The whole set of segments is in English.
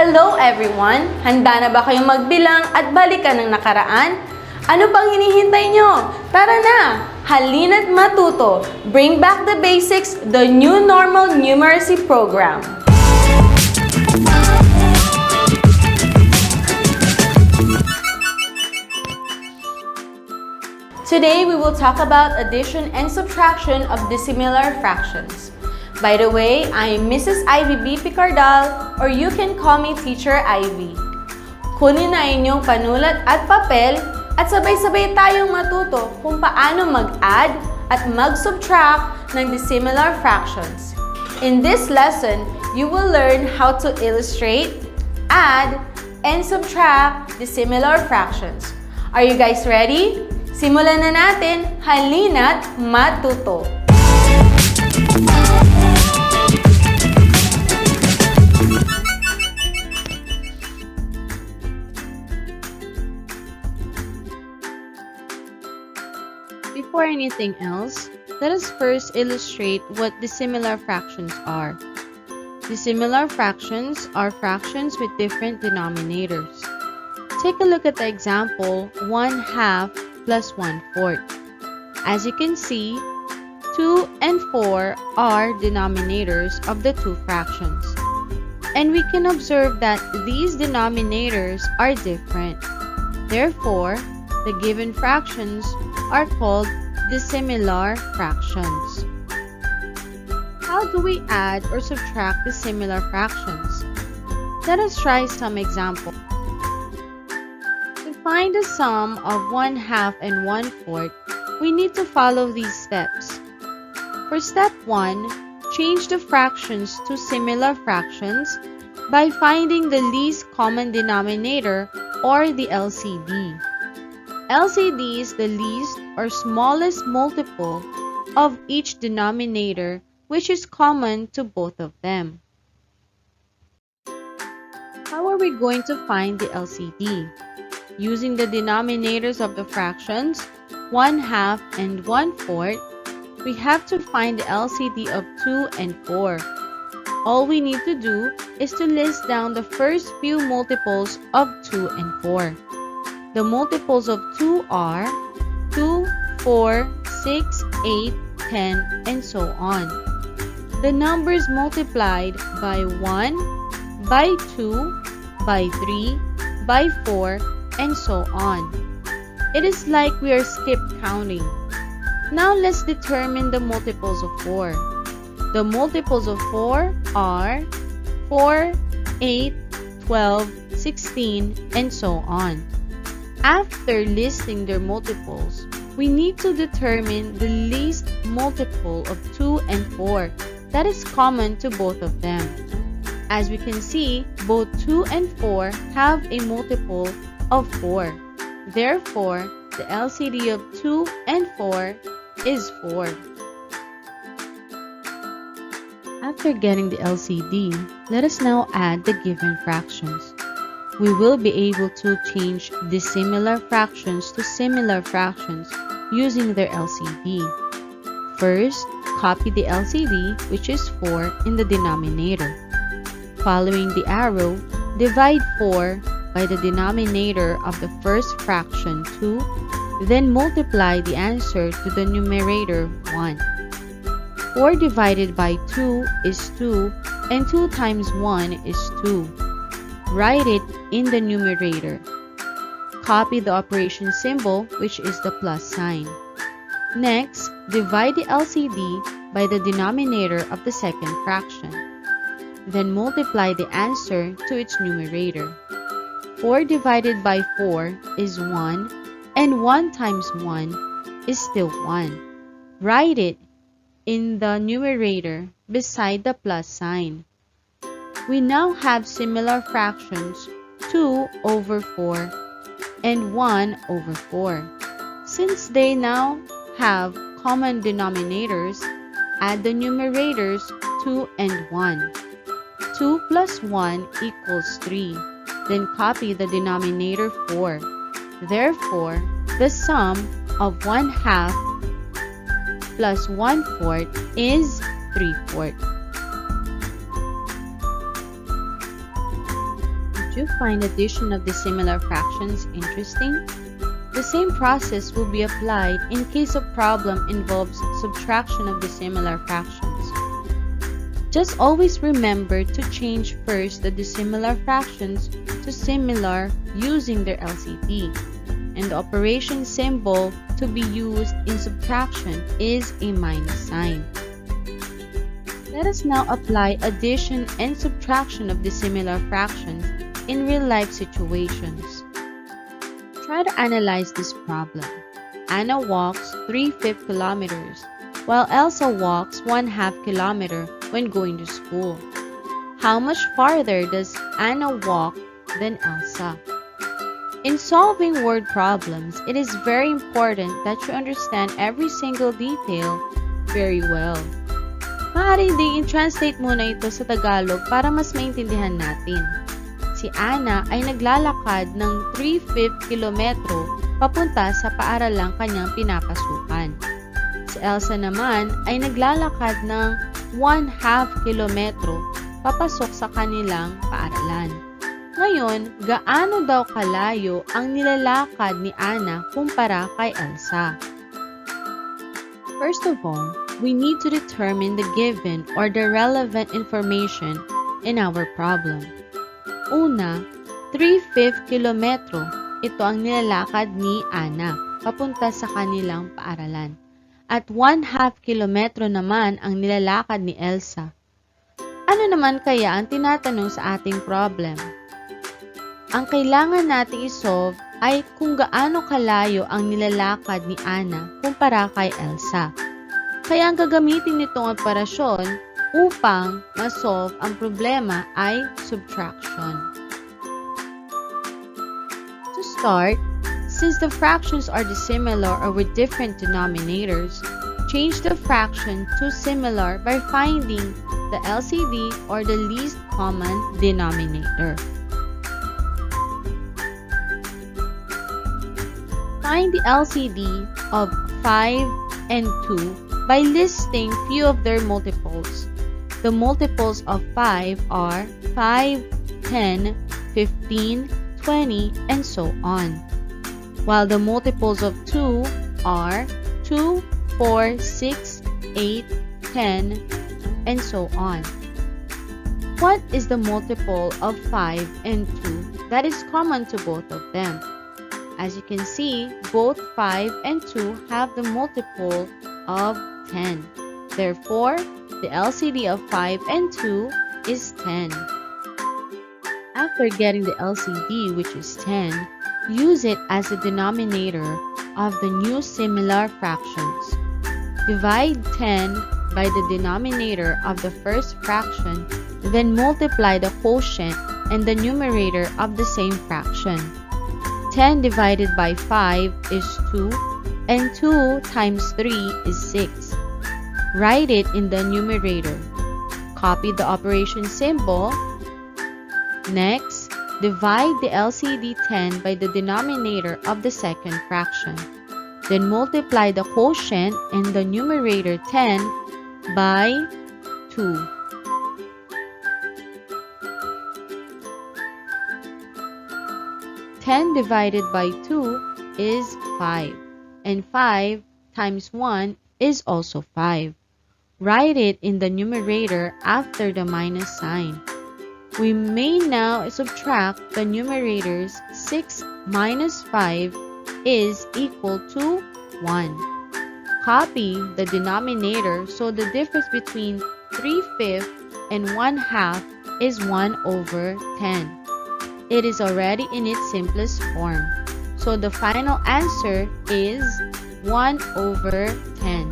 Hello everyone! Handa na ba kayong magbilang at balikan ng nakaraan? Ano pang hinihintay nyo? Tara na! Halina't matuto! Bring back the basics, the new normal numeracy program. Today, we will talk about addition and subtraction of dissimilar fractions. By the way, I'm Mrs. Ivy B. Picardal, or you can call me Teacher Ivy. Kunin na inyong panulat at papel at sabay-sabay tayong matuto kung paano mag-add at mag-subtract ng dissimilar fractions. In this lesson, you will learn how to illustrate, add, and subtract dissimilar fractions. Are you guys ready? Simulan na natin, halina't matuto! Before anything else, let us first illustrate what dissimilar fractions are. Dissimilar fractions are fractions with different denominators. Take a look at the example 1/2 plus 1/4. As you can see, 2 and 4 are denominators of the two fractions. And we can observe that these denominators are different. Therefore, the given fractions are called dissimilar fractions. How do we add or subtract dissimilar fractions? Let us try some examples. To find the sum of 1/2 and 1/4, we need to follow these steps. For step 1, change the fractions to similar fractions by finding the least common denominator or the LCD. LCD is the least or smallest multiple of each denominator which is common to both of them. How are we going to find the LCD? Using the denominators of the fractions 1/2 and 1/4, we have to find the LCD of 2 and 4. All we need to do is to list down the first few multiples of 2 and 4. The multiples of 2 are 2, 4, 6, 8, 10, and so on. The numbers multiplied by 1, by 2, by 3, by 4, and so on. It is like we are skip counting. Now let's determine the multiples of 4. The multiples of 4 are 4, 8, 12, 16, and so on. After listing their multiples, we need to determine the least multiple of 2 and 4 that is common to both of them. As we can see, both 2 and 4 have a multiple of 4. Therefore, the LCD of 2 and 4 is 4. After getting the LCD, let us now add the given fractions. We will be able to change dissimilar fractions to similar fractions using their LCD. First, copy the LCD, which is 4, in the denominator. Following the arrow, divide 4 by the denominator of the first fraction 2, then multiply the answer to the numerator 1. 4 divided by 2 is 2, and 2 times 1 is 2. Write it in the numerator. Copy the operation symbol, which is the plus sign. Next, divide the LCD by the denominator of the second fraction. Then multiply the answer to its numerator. 4 divided by 4 is 1, and 1 times 1 is still 1. Write it in the numerator beside the plus sign. We now have similar fractions 2 over 4 and 1 over 4. Since they now have common denominators, add the numerators 2 and 1. 2 plus 1 equals 3. Then copy the denominator 4. Therefore, the sum of 1/2 plus 1/4 is 3/4. Did you find addition of dissimilar fractions interesting? The same process will be applied in case a problem involves subtraction of dissimilar fractions. Just always remember to change first the dissimilar fractions to similar using their LCD, and the operation symbol to be used in subtraction is a minus sign. Let us now apply addition and subtraction of dissimilar fractions in real-life situations. Try to analyze this problem. Anna walks 3/5 kilometers, while Elsa walks 1/2 kilometer when going to school. How much farther does Anna walk than Elsa? In solving word problems, it is very important that you understand every single detail very well. Maaari ding i-translate muna ito sa Tagalog para mas maintindihan natin. Si Ana ay naglalakad ng 3/5 kilometro papunta sa paaralang kanyang pinapasukan. Si Elsa naman ay naglalakad ng 1/2 kilometro papasok sa kanilang paaralan. Ngayon, gaano daw kalayo ang nilalakad ni Ana kumpara kay Elsa? First of all, we need to determine the given or the relevant information in our problem. Una, 3/5 kilometro. Ito ang nilalakad ni Ana papunta sa kanilang paaralan. At 1/2 kilometro naman ang nilalakad ni Elsa. Ano naman kaya ang tinatanong sa ating problem? Ang kailangan nating isolve ay kung gaano kalayo ang nilalakad ni Ana kumpara kay Elsa. Kaya ang gagamitin nitong operasyon upang ma-solve ang problema ay subtraction. To start, since the fractions are dissimilar or with different denominators, change the fraction to similar by finding the LCD or the least common denominator. Find the LCD of 5 and 2 by listing few of their multiples. The multiples of 5 are 5, 10, 15, 20, and so on. While the multiples of 2 are 2, 4, 6, 8, 10, and so on. What is the multiple of 5 and 2 that is common to both of them? As you can see, both 5 and 2 have the multiple of 10. Therefore, the LCD of 5 and 2 is 10. After getting the LCD, which is 10, use it as the denominator of the new similar fractions. Divide 10 by the denominator of the first fraction, then multiply the quotient and the numerator of the same fraction. 10 divided by 5 is 2, and 2 times 3 is 6. Write it in the numerator. Copy the operation symbol. Next, divide the LCD 10 by the denominator of the second fraction. Then multiply the quotient and the numerator 10 by 2. Ten divided by 2 is 5, and 5 times 1 is also 5. Write it in the numerator after the minus sign. We may now subtract the numerators. 6 minus 5 is equal to 1. Copy the denominator so the difference between 3/5 and 1/2 is 1/10. It is already in its simplest form. So the final answer is 1/10.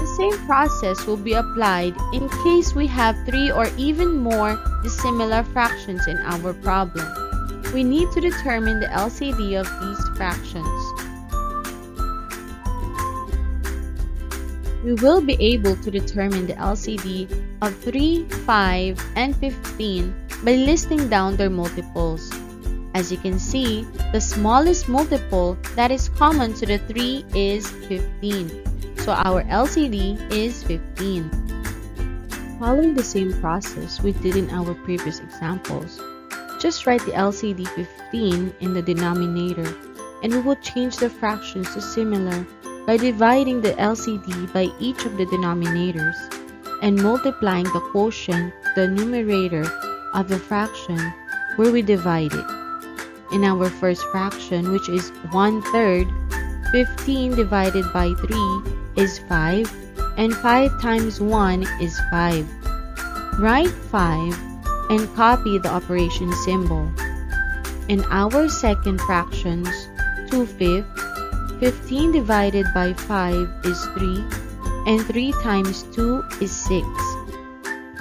The same process will be applied in case we have 3 or even more dissimilar fractions in our problem. We need to determine the LCD of these fractions. We will be able to determine the LCD of 3, 5, and 15 by listing down their multiples. As you can see, the smallest multiple that is common to the 3 is 15. So our LCD is 15. Following the same process we did in our previous examples, just write the LCD 15 in the denominator, and we will change the fractions to similar by dividing the LCD by each of the denominators and multiplying the quotient, the numerator of the fraction where we divide it. In our first fraction, which is 1/3, 15 divided by 3 is 5, and 5 times 1 is 5. Write 5 and copy the operation symbol. In our second fractions, 2/5, 15 divided by 5 is 3, and 3 times 2 is 6.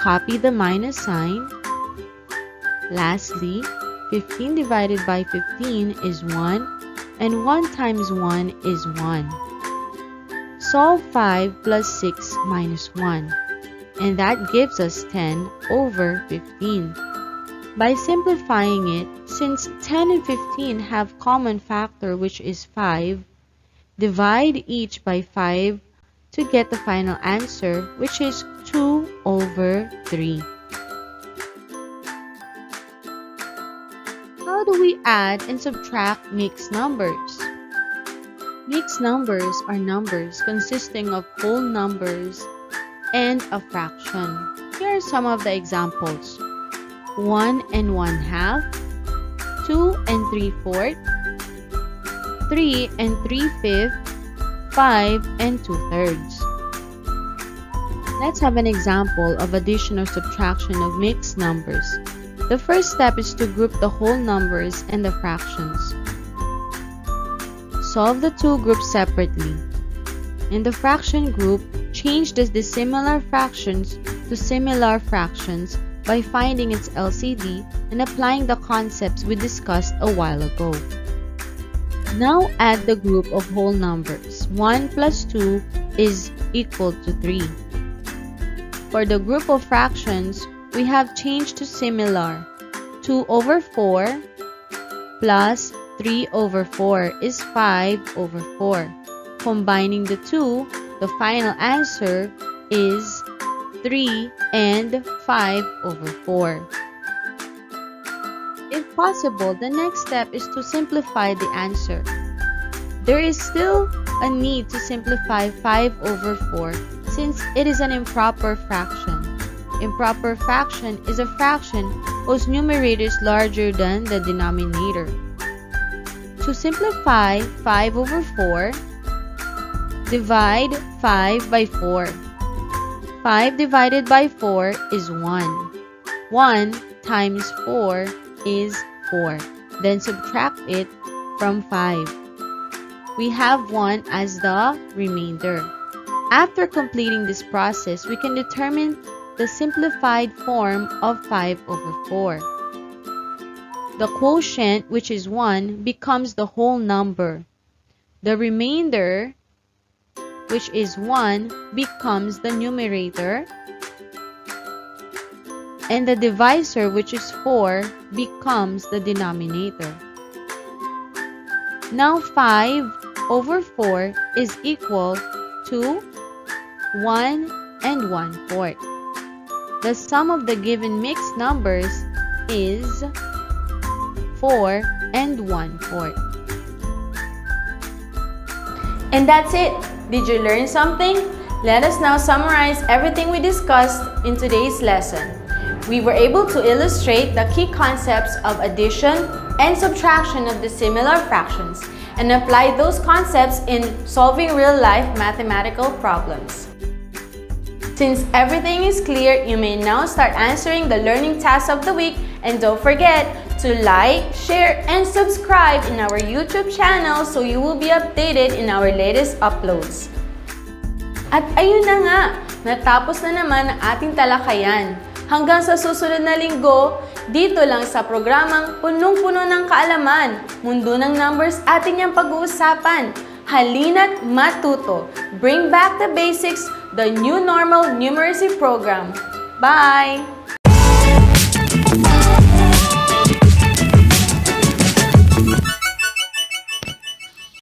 Copy the minus sign. Lastly, 15 divided by 15 is 1, and 1 times 1 is 1. Solve 5 plus 6 minus 1, and that gives us 10 over 15. By simplifying it, since 10 and 15 have common factor which is 5, divide each by 5 to get the final answer, which is 2 over 3. How do we add and subtract mixed numbers? Mixed numbers are numbers consisting of whole numbers and a fraction. Here are some of the examples: 1 and 1/2, 2 and 3/4, 3 and 3/5, 5 and 2/3. Let's have an example of addition or subtraction of mixed numbers. The first step is to group the whole numbers and the fractions. Solve the two groups separately. In the fraction group, change the dissimilar fractions to similar fractions by finding its LCD and applying the concepts we discussed a while ago. Now add the group of whole numbers. 1 plus 2 is equal to 3. For the group of fractions, we have changed to similar. 2 over 4 plus 3 over 4 is 5 over 4. Combining the two, the final answer is 3 and 5 over 4. If possible, the next step is to simplify the answer. There is still a need to simplify 5 over 4 since it is an improper fraction. Improper fraction is a fraction whose numerator is larger than the denominator. To simplify 5 over 4, divide 5 by 4. 5 divided by 4 is 1. 1 times 4 is 4. Then subtract it from 5. We have 1 as the remainder. After completing this process, we can determine the simplified form of 5 over 4. The quotient, which is 1, becomes the whole number. The remainder, which is 1, becomes the numerator. And the divisor, which is 4, becomes the denominator. Now 5 over 4 is equal to 1 and 1/4. The sum of the given mixed numbers is 4 and 1/4. And that's it. Did you learn something? Let us now summarize everything we discussed in today's lesson. We were able to illustrate the key concepts of addition and subtraction of dissimilar fractions and apply those concepts in solving real-life mathematical problems. Since everything is clear, you may now start answering the learning tasks of the week, and don't forget to like, share, and subscribe in our YouTube channel so you will be updated in our latest uploads. At ayun na nga, natapos na naman ang ating talakayan. Hanggang sa susunod na linggo, dito lang sa programang punong-puno ng kaalaman, mundo ng numbers ating niyang pag-uusapan. HALINA'T MATH-TUTO. Bring back the basics, the new normal numeracy program. Bye!